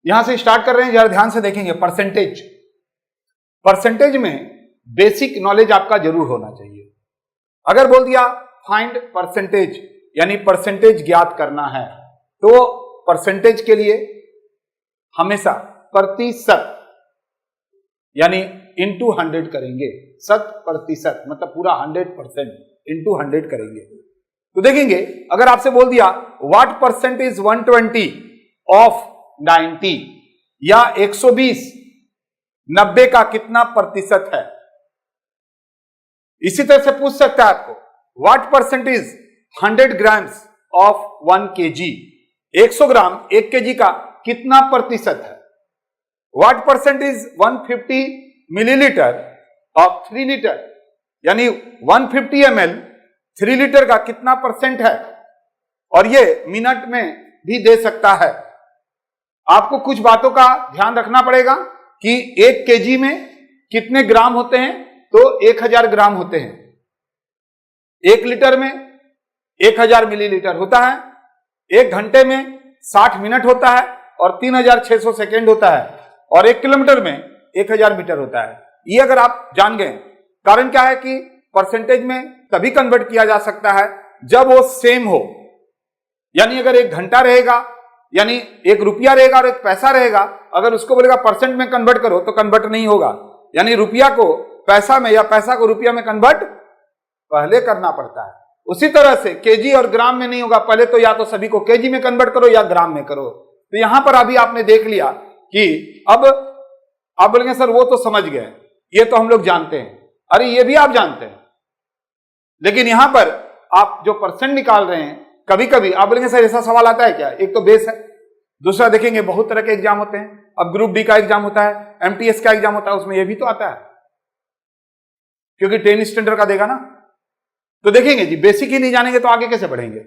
यहां से स्टार्ट कर रहे हैं, जरा ध्यान से देखेंगे। परसेंटेज, परसेंटेज में बेसिक नॉलेज आपका जरूर होना चाहिए। अगर बोल दिया फाइंड परसेंटेज यानी परसेंटेज ज्ञात करना है, तो परसेंटेज के लिए हमेशा प्रतिशत यानी इंटू 100 करेंगे। शत प्रतिशत मतलब पूरा 100% इंटू 100 करेंगे। तो देखेंगे अगर आपसे बोल दिया व्हाट परसेंट इज 120 ऑफ 90 या 120 90 का कितना प्रतिशत है। इसी तरह से पूछ सकता है आपको what percent is 100 grams of 1 kg, 100 gram 1 kg का कितना प्रतिशत है। What percent is 150 millilitre of 3 litre यानी 150 ml 3 लीटर का कितना परसेंट है। और ये मिनट में भी दे सकता है। आपको कुछ बातों का ध्यान रखना पड़ेगा कि 1 kg में कितने ग्राम होते हैं, तो 1000 ग्राम होते हैं। 1 लीटर में 1000 मिलीलीटर होता है। 1 घंटे में 60 मिनट होता है और 3600 सेकेंड होता है। और 1 किलोमीटर में 1000 मीटर होता है। ये अगर आप जान गए, कारण क्या है कि परसेंटेज में तभी कन्वर्ट किया जा सकता है जब वो सेम हो। यानी अगर 1 घंटा रहेगा यानी 1 रुपया रहेगा और 1 पैसा रहेगा, अगर उसको बोलेगा परसेंट में कन्वर्ट करो तो कन्वर्ट नहीं होगा। यानी रुपया को पैसा में या पैसा को रुपया में कन्वर्ट पहले करना पड़ता है। उसी तरह से केजी और ग्राम में नहीं होगा, पहले तो या तो सभी को केजी में कन्वर्ट करो या ग्राम में करो। तो यहां पर अभी आपने देख लिया कि अब आप बोलेंगे सर वो तो समझ गए, ये तो हम लोग जानते हैं। अरे ये भी आप जानते हैं, लेकिन यहां पर आप जो परसेंट निकाल रहे हैं, कभी कभी आप बोलेंगे सर ऐसा सवाल आता है क्या। एक तो बेस है, दूसरा देखेंगे बहुत तरह के एग्जाम होते हैं। अब ग्रुप डी का एग्जाम होता है, एमटीएस का एग्जाम होता है, उसमें ये भी तो आता है क्योंकि 10 स्टैंडर्ड का देगा ना। तो देखेंगे जी बेसिक ही नहीं जानेंगे तो आगे कैसे बढ़ेंगे।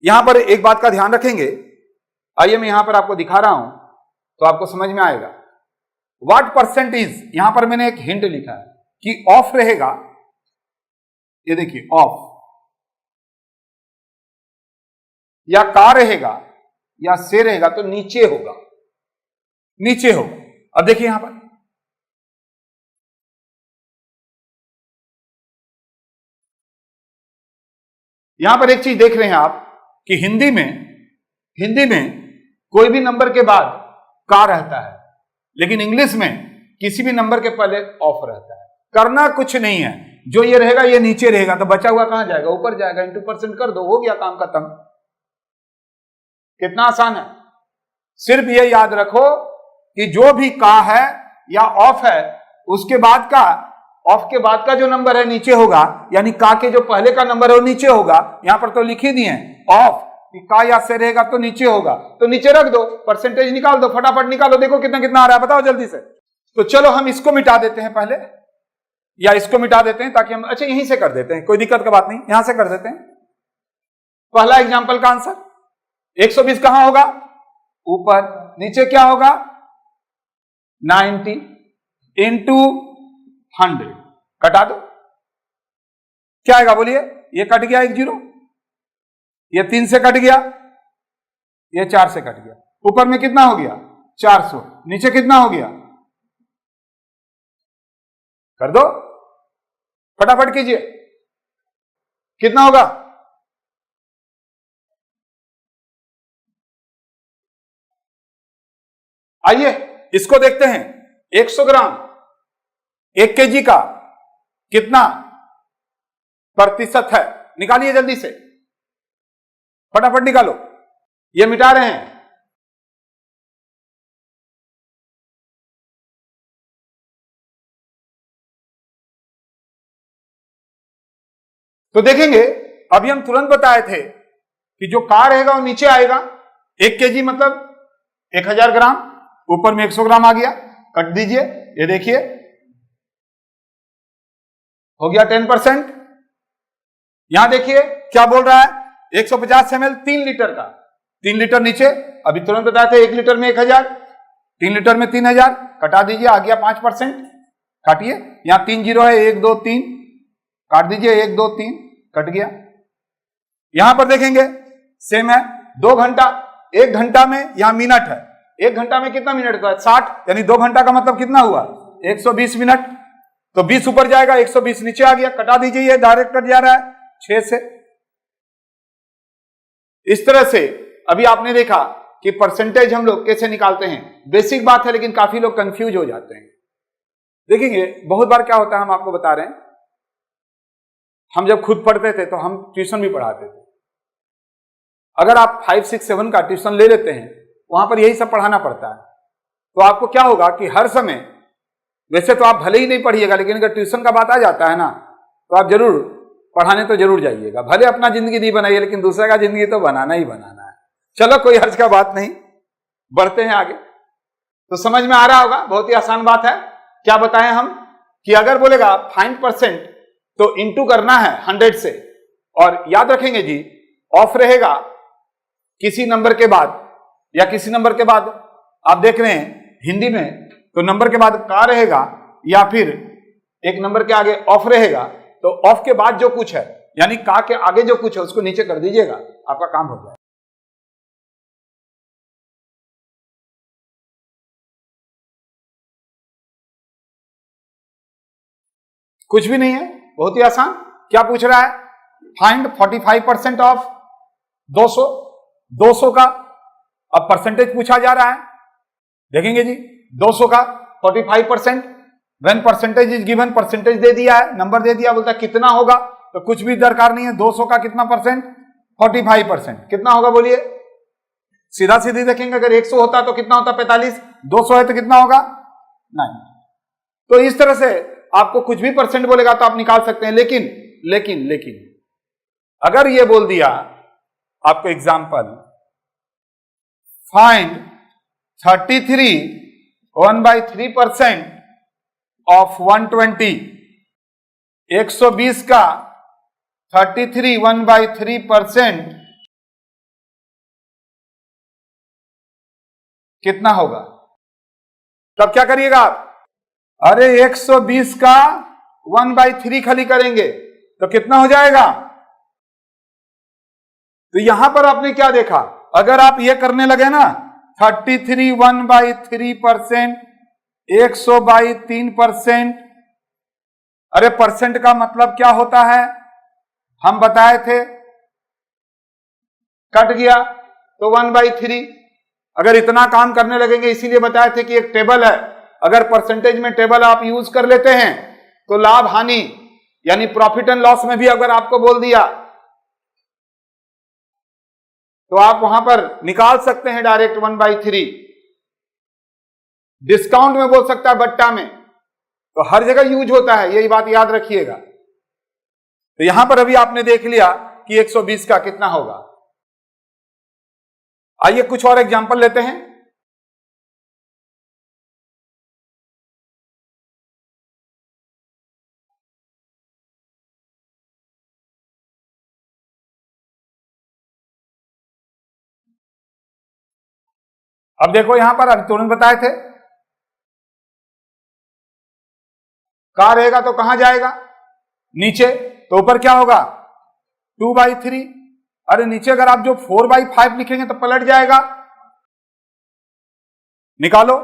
यहां पर एक बात का ध्यान रखेंगे, आइए मैं यहां पर आपको दिखा रहा हूं तो आपको समझ में आएगा। व्हाट परसेंट इज, यहां पर मैंने एक हिंट लिखा है कि ऑफ रहेगा। ये देखिए ऑफ या का रहेगा या से रहेगा तो नीचे होगा, नीचे होगा। अब देखिए यहां पर एक चीज देख रहे हैं आप कि हिंदी में कोई भी नंबर के बाद का रहता है, लेकिन इंग्लिश में किसी भी नंबर के पहले ऑफ रहता है। करना कुछ नहीं है, जो ये रहेगा ये नीचे रहेगा, तो बचा हुआ कहां जाएगा, ऊपर जाएगा। इंटू परसेंट कर दो, हो गया काम खत्म। कितना आसान है। सिर्फ ये याद रखो कि जो भी का है या ऑफ है, उसके बाद का, ऑफ के बाद का जो नंबर है नीचे होगा, यानी का के जो पहले का नंबर है वो नीचे होगा। यहां पर तो लिख ही दिए ऑफ, का या से रहेगा तो नीचे होगा, तो नीचे रख दो, परसेंटेज निकाल दो, फटाफट निकालो, देखो कितना कितना आ रहा है, बताओ जल्दी से। तो चलो हम इसको मिटा देते हैं पहले, या इसको मिटा देते हैं ताकि हम, अच्छा यहीं से कर देते हैं, कोई दिक्कत का बात नहीं, यहां से कर देते हैं। पहला एग्जाम्पल का आंसर 120 कहां होगा, ऊपर, नीचे क्या होगा 90 इंटू 100, कटा दो, क्या आएगा बोलिए। ये कट गया 1 0, ये 3 से कट गया, ये 4 से कट गया। ऊपर में कितना हो गया 400, नीचे कितना हो गया, कर दो फटाफट कीजिए, कितना होगा। आइए इसको देखते हैं। 100 ग्राम 1 kg का कितना प्रतिशत है, निकालिए जल्दी से, फटाफट निकालो, ये मिटा रहे हैं। तो देखेंगे अभी हम तुरंत बताए थे कि जो का रहेगा वो नीचे आएगा। 1 kg मतलब 1000 ग्राम, ऊपर में 100 ग्राम आ गया, कट दीजिए, ये देखिए हो गया 10%। यहां देखिए क्या बोल रहा है, 150 ml 3 लीटर का, 3 लीटर नीचे, अभी तुरंत बताए थे 1 लीटर में 1000, 3 लीटर में 3000, कटा दीजिए, आ गया 5%, काटिए, यहां 3 0 है, 1 2 3, काट दीजिए, 1 2 3, कट गया। यहां पर देखेंगे सेम है, 2 घंटा, 1 घंटा में यहां मिनट है, 1 घंटा में कितना मिनट का 60, यानी 2 घंटा का मतलब कितना हुआ 120 मिनट। तो 20 ऊपर जाएगा, 120 नीचे आ गया, कटा दीजिए, ये डायरेक्ट कट जा रहा है 6 से। इस तरह से अभी आपने देखा कि परसेंटेज हम लोग कैसे निकालते हैं। बेसिक बात है, लेकिन काफी लोग कंफ्यूज हो जाते हैं। देखेंगे बहुत बार क्या होता है, हम आपको बता रहे हैं, हम जब खुद पढ़ते थे तो हम ट्यूशन भी पढ़ाते थे। अगर आप 5, 6, 7 का ट्यूशन ले लेते हैं, वहां पर यही सब पढ़ाना पड़ता है। तो आपको क्या होगा कि हर समय, वैसे तो आप भले ही नहीं पढ़िएगा, लेकिन अगर ट्यूशन का बात आ जाता है ना, तो आप जरूर पढ़ाने तो जरूर जाइएगा। भले अपना जिंदगी नहीं बनाइए, लेकिन दूसरे का जिंदगी तो बनाना ही बनाना है। चलो कोई हर्ज का बात नहीं, बढ़ते हैं आगे। तो समझ में आ रहा होगा, बहुत ही आसान बात है। क्या बताएं हम कि अगर बोलेगा फाइंड परसेंट, तो इंटू करना है 100 से, और याद रखेंगे जी ऑफ रहेगा किसी नंबर के बाद, या किसी नंबर के बाद आप देख रहे हैं हिंदी में तो नंबर के बाद का रहेगा, या फिर एक नंबर के आगे ऑफ रहेगा। तो ऑफ के बाद जो कुछ है, यानी का के आगे जो कुछ है, उसको नीचे कर दीजिएगा, आपका काम हो जाएगा। कुछ भी नहीं है, बहुत ही आसान। क्या पूछ रहा है, फाइंड 45% ऑफ 200, 200 का अब परसेंटेज पूछा जा रहा है। देखेंगे जी 200 का 45%, when percentage is given, percentage दे दिया है, नंबर दे दिया, बोलता कितना होगा, तो कुछ भी दरकार नहीं है। 200 का कितना परसेंट, 45%, कितना होगा बोलिए। सीधा सीधी देखेंगे, अगर 100 होता तो कितना होता 45, 200 है तो कितना होगा 9। तो इस तरह से आपको कुछ भी परसेंट बोलेगा तो आप निकाल सकते हैं। लेकिन लेकिन लेकिन अगर ये बोल दिया आपको एग्जाम्पल, फाइंड 33 1/3% ऑफ 120, 120 का 33 1/3% कितना होगा, तब क्या करिएगा आप, अरे 120 का 1/3 खाली करेंगे तो कितना हो जाएगा। तो यहां पर आपने क्या देखा, अगर आप ये करने लगे ना 33 1/3%, 100/3%, अरे परसेंट का मतलब क्या होता है हम बताए थे, कट गया तो 1/3। अगर इतना काम करने लगेंगे, इसीलिए बताए थे कि एक टेबल है, अगर परसेंटेज में टेबल आप यूज कर लेते हैं तो लाभ हानि यानी प्रॉफिट एंड लॉस में भी अगर आपको बोल दिया तो आप वहां पर निकाल सकते हैं डायरेक्ट 1/3। डिस्काउंट में बोल सकता है, बट्टा में, तो हर जगह यूज होता है, यही बात याद रखिएगा। तो यहां पर अभी आपने देख लिया कि 120 का कितना होगा। आइए कुछ और एग्जांपल लेते हैं। अब देखो यहां पर तुरंत बताए थे, का रहेगा तो कहां जाएगा, नीचे, तो ऊपर क्या होगा 2/3। अरे नीचे अगर आप जो 4/5 लिखेंगे तो पलट जाएगा, निकालो।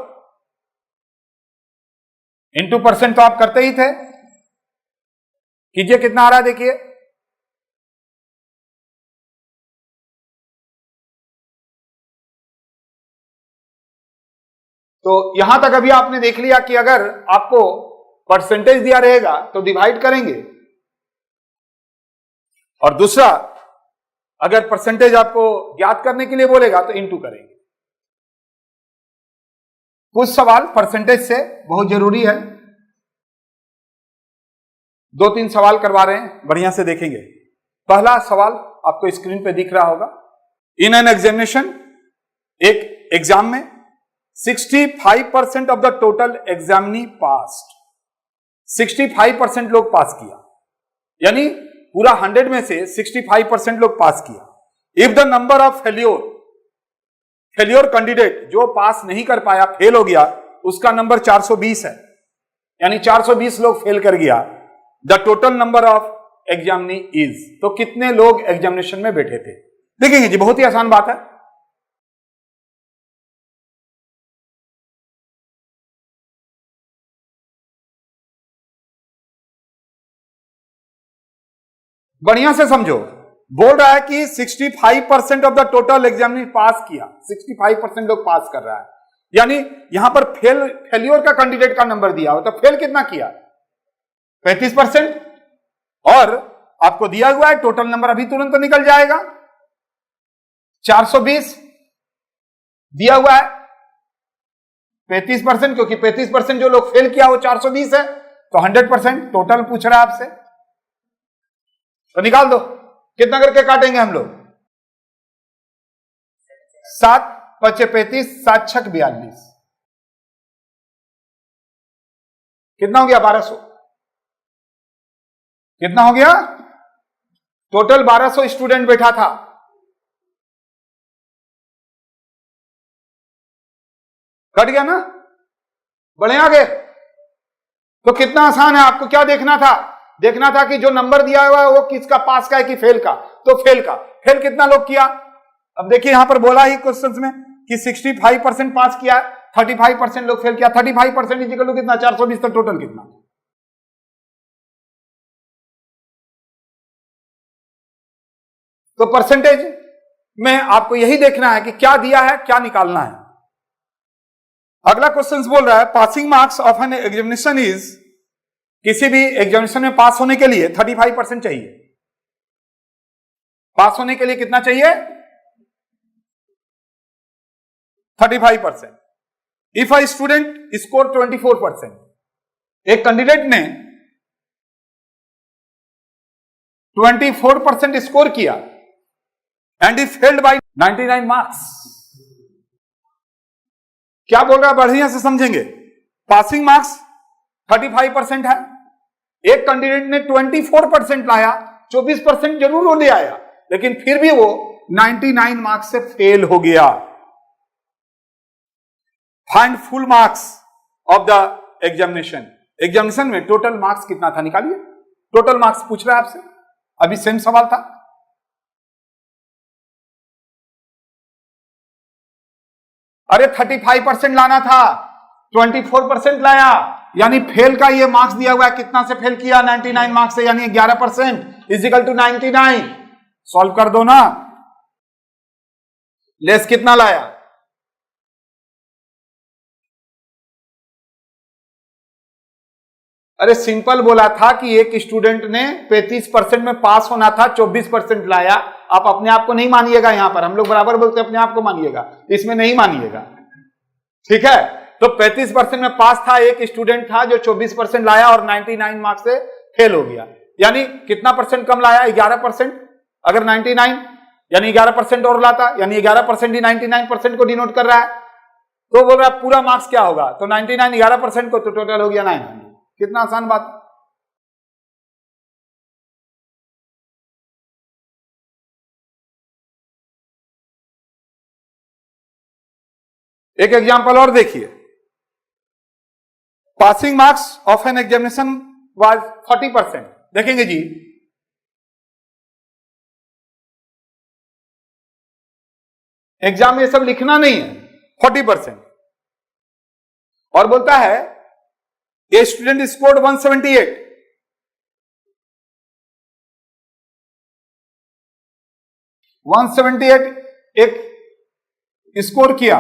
इंटू परसेंट तो आप करते ही थे, कीजिए कितना आ रहा है देखिए, तो यहां तक अभी आपने देख लिया कि अगर आपको परसेंटेज दिया रहेगा तो डिवाइड करेंगे, और दूसरा अगर परसेंटेज आपको ज्ञात करने के लिए बोलेगा तो इंटू करेंगे। कुछ सवाल परसेंटेज से बहुत जरूरी है, 2-3 सवाल करवा रहे हैं, बढ़िया से देखेंगे। पहला सवाल आपको स्क्रीन पे दिख रहा होगा, इन एन एग्जामिनेशन, एक एग्जाम में 65% of the total examinee passed, 65% लोग पास किया, यानी पूरा 100 में से 65% लोग पास किया। If the number of failure candidate, जो पास नहीं कर पाया, फेल हो गया, उसका नंबर 420 है, यानी 420 लोग फेल कर गया। The total number of examinee is, तो कितने लोग एग्जामिनेशन में बैठे थे। देखेंगे जी बहुत ही आसान बात है, बढ़िया से समझो, बोल रहा है कि 65% ऑफ द टोटल एग्जाम ने पास किया, 65% लोग पास कर रहा है, यानी यहां पर फेलियर का कैंडिडेट का नंबर दिया हो तो फेल कितना किया, 35%। और आपको दिया हुआ है टोटल नंबर, अभी तुरंत तो निकल जाएगा, 420 दिया हुआ है, 35%, क्योंकि 35% जो लोग फेल किया वो 420 है, तो 100% टोटल पूछ रहा है आपसे, तो निकाल दो। कितना करके काटेंगे हम लोग, 7 × 35, 7 × 6 = 42, कितना हो गया, 1200। कितना हो गया, टोटल 1200 स्टूडेंट बैठा था, कट गया ना, बढ़े आगे। तो कितना आसान है, आपको क्या देखना था, देखना था कि जो नंबर दिया हुआ है वो किसका, पास का है कि फेल का, तो फेल का। फेल कितना लोग किया, अब देखिए यहां पर बोला ही क्वेश्चंस में कि 65% पास किया, 35% लोग फेल किया, 35% इक्वल टू कितना, 420, तक टोटल कितना। तो परसेंटेज में आपको यही देखना है कि क्या दिया है, क्या निकालना है। अगला क्वेश्चन बोल रहा है passing marks of an examination is, किसी भी एग्जामिनेशन में पास होने के लिए 35% चाहिए। पास होने के लिए कितना चाहिए, 35%। इफ अ स्टूडेंट स्कोर 24%, एक कैंडिडेट ने 24% स्कोर किया and is failed by 99 marks. क्या बोल रहा है, बढ़िया से समझेंगे। पासिंग मार्क्स 35% है, एक कैंडिडेट ने 24% लाया, 24% जरूर वो ले आया, लेकिन फिर भी वो 99 मार्क्स से फेल हो गया। Find full marks of the examination, examination में टोटल मार्क्स कितना था, निकालिए। टोटल मार्क्स पूछ रहा है आपसे, अभी सेम सवाल था। अरे 35% लाना था, 24% लाया, यानी फेल का ये मार्क्स दिया हुआ है, कितना से फेल किया, 99 मार्क्स से, यानी 11% इजिकल टू 99। सॉल्व कर दो ना, लेस कितना लाया, अरे सिंपल बोला था कि एक स्टूडेंट ने 35% में पास होना था, 24% लाया। आप अपने आप को नहीं मानिएगा, यहां पर हम लोग बराबर बोलते हैं अपने आप को मानिएगा, इसमें नहीं मानिएगा, ठीक है। तो 35% में पास था, एक स्टूडेंट था जो 24% लाया और 99 मार्क्स से फेल हो गया, यानी कितना परसेंट कम लाया, 11%। अगर 99 यानी 11% और लाता, यानी 11% ही 99% को डिनोट कर रहा है, तो बोल रहा है पूरा मार्क्स क्या होगा, तो 99 11% को, तो टोटल हो गया 900। कितना आसान बात। एक एग्जांपल और देखिए, passing marks of an examination was 40%। देखेंगे जी, एग्जाम में ये सब लिखना नहीं है, 40%। और बोलता है ए स्टूडेंट स्कोर्ड 178, 178 एक स्कोर किया,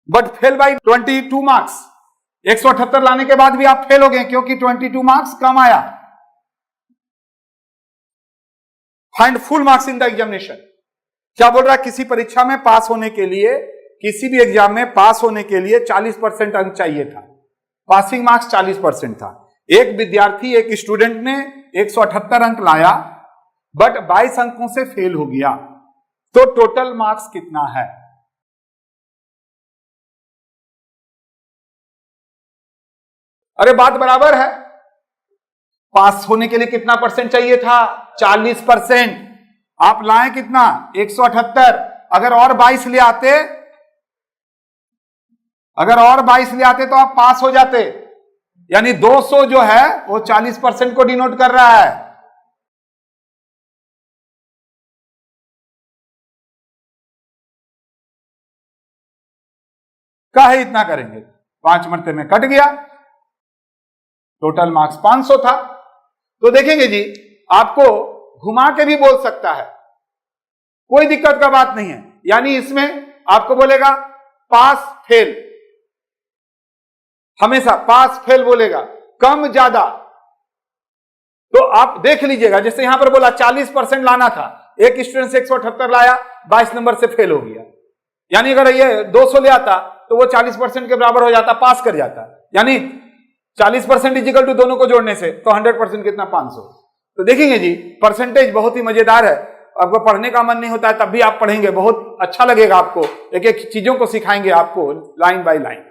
बट फेल बाई 22 मार्क्स। 178 लाने के बाद भी आप फेल हो गए क्योंकि 22 मार्क्स कम आया। Find full marks in the examination. क्या बोल रहा है, किसी परीक्षा में पास होने के लिए, किसी भी एग्जाम में पास होने के लिए 40% अंक चाहिए था, पासिंग मार्क्स 40% था। एक विद्यार्थी, एक स्टूडेंट ने 178 अंक लाया बट 22 अंकों से फेल हो गया, तो टोटल मार्क्स कितना है। अरे बात बराबर है, पास होने के लिए कितना परसेंट चाहिए था, 40%। आप लाए कितना, 178। अगर और 22 ले आते, अगर और 22 ले आते तो आप पास हो जाते, यानी 200 जो है वो 40% को डिनोट कर रहा है। काहे इतना करेंगे, 5 मरते में कट गया। टोटल मार्क्स 500 था। तो देखेंगे जी, आपको घुमा के भी बोल सकता है, कोई दिक्कत का बात नहीं है। यानी इसमें आपको बोलेगा पास फेल, हमेशा पास फेल बोलेगा, कम ज्यादा। तो आप देख लीजिएगा, जैसे यहां पर बोला 40% लाना था, एक स्टूडेंट से 178 लाया, 22 नंबर से फेल हो गया। यानी अगर ये 200 ले आता तो वो 40% के बराबर हो जाता, पास कर जाता। यानी 40% इजिकल टू दोनों को जोड़ने से तो 100% कितना, 500। तो देखेंगे जी, परसेंटेज बहुत ही मजेदार है। आपको पढ़ने का मन नहीं होता है तब भी आप पढ़ेंगे, बहुत अच्छा लगेगा आपको, एक एक चीजों को सिखाएंगे आपको लाइन बाय लाइन।